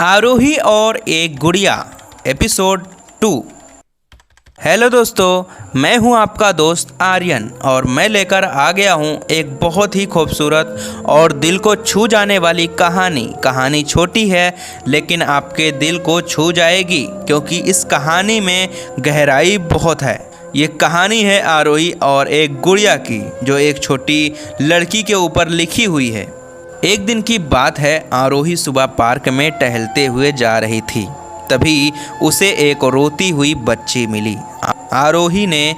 आरोही और एक गुड़िया एपिसोड 2। हेलो दोस्तों, मैं हूं आपका दोस्त आर्यन और मैं लेकर आ गया हूं एक बहुत ही खूबसूरत और दिल को छू जाने वाली कहानी छोटी है लेकिन आपके दिल को छू जाएगी क्योंकि इस कहानी में गहराई बहुत है। ये कहानी है आरोही और एक गुड़िया की जो एक छोटी लड़की के ऊपर लिखी हुई है। एक दिन की बात है, आरोही सुबह पार्क में टहलते हुए जा रही थी। तभी उसे एक रोती हुई बच्ची मिली। आरोही ने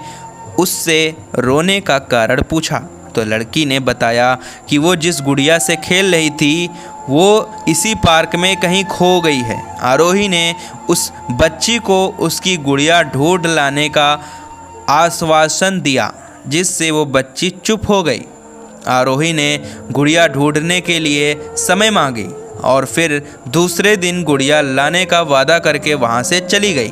उससे रोने का कारण पूछा तो लड़की ने बताया कि वो जिस गुड़िया से खेल रही थी वो इसी पार्क में कहीं खो गई है। आरोही ने उस बच्ची को उसकी गुड़िया ढूंढ लाने का आश्वासन दिया जिससे वो बच्ची चुप हो गई। आरोही ने गुड़िया ढूंढने के लिए समय मांगी और फिर दूसरे दिन गुड़िया लाने का वादा करके वहाँ से चली गई।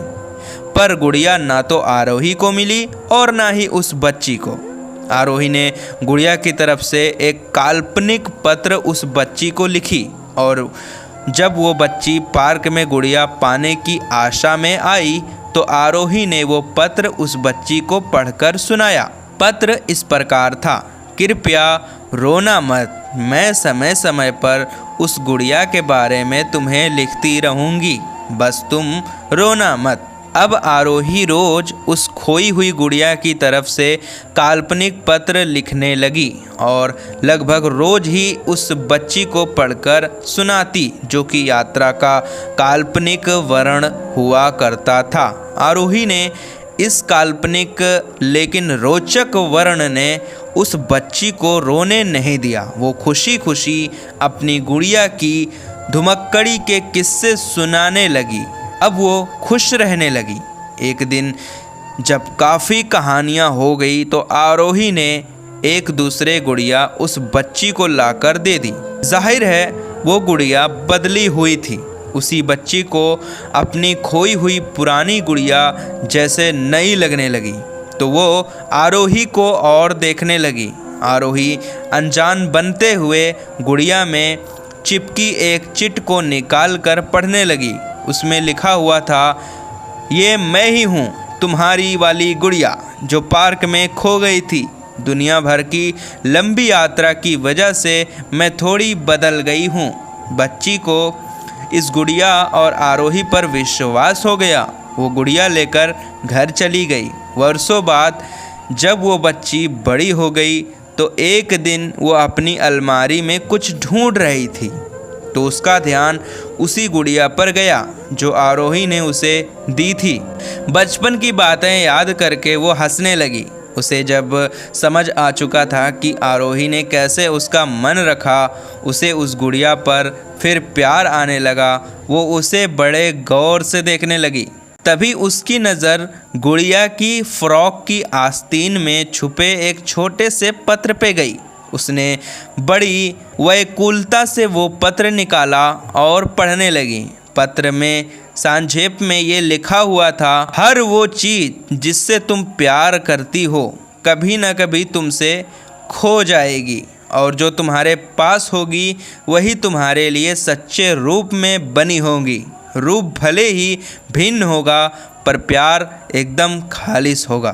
पर गुड़िया ना तो आरोही को मिली और ना ही उस बच्ची को। आरोही ने गुड़िया की तरफ से एक काल्पनिक पत्र उस बच्ची को लिखी और जब वो बच्ची पार्क में गुड़िया पाने की आशा में आई तो आरोही ने वो पत्र उस बच्ची को पढ़कर सुनाया। पत्र इस प्रकार था, कृपया रोना मत, मैं समय समय पर उस गुड़िया के बारे में तुम्हें लिखती रहूँगी, बस तुम रोना मत। अब आरोही रोज उस खोई हुई गुड़िया की तरफ से काल्पनिक पत्र लिखने लगी और लगभग रोज ही उस बच्ची को पढ़कर सुनाती जो कि यात्रा का काल्पनिक वर्णन हुआ करता था। आरोही ने इस काल्पनिक लेकिन रोचक वर्णन ने उस बच्ची को रोने नहीं दिया। वो खुशी खुशी अपनी गुड़िया की धुमक्कड़ी के किस्से सुनाने लगी। अब वो खुश रहने लगी। एक दिन जब काफ़ी कहानियाँ हो गई तो आरोही ने एक दूसरे गुड़िया उस बच्ची को लाकर दे दी। जाहिर है वो गुड़िया बदली हुई थी। उसी बच्ची को अपनी खोई हुई पुरानी गुड़िया जैसे नई लगने लगी तो वो आरोही को और देखने लगी। आरोही अनजान बनते हुए गुड़िया में चिपकी एक चिट को निकाल कर पढ़ने लगी। उसमें लिखा हुआ था, ये मैं ही हूँ, तुम्हारी वाली गुड़िया जो पार्क में खो गई थी। दुनिया भर की लंबी यात्रा की वजह से मैं थोड़ी बदल गई हूँ। बच्ची को इस गुड़िया और आरोही पर विश्वास हो गया। वो गुड़िया लेकर घर चली गई। वर्षों बाद जब वो बच्ची बड़ी हो गई तो एक दिन वो अपनी अलमारी में कुछ ढूंढ रही थी तो उसका ध्यान उसी गुड़िया पर गया जो आरोही ने उसे दी थी। बचपन की बातें याद करके वो हंसने लगी। उसे जब समझ आ चुका था कि आरोही ने कैसे उसका मन रखा, उसे उस गुड़िया पर फिर प्यार आने लगा। वो उसे बड़े गौर से देखने लगी। तभी उसकी नज़र गुड़िया की फ्रॉक की आस्तीन में छुपे एक छोटे से पत्र पे गई। उसने बड़ी व्याकुलता से वो पत्र निकाला और पढ़ने लगी। पत्र में संक्षेप में ये लिखा हुआ था, हर वो चीज़ जिससे तुम प्यार करती हो कभी न कभी तुमसे खो जाएगी और जो तुम्हारे पास होगी वही तुम्हारे लिए सच्चे रूप में बनी होगी। रूप भले ही भिन्न होगा पर प्यार एकदम खालिस होगा।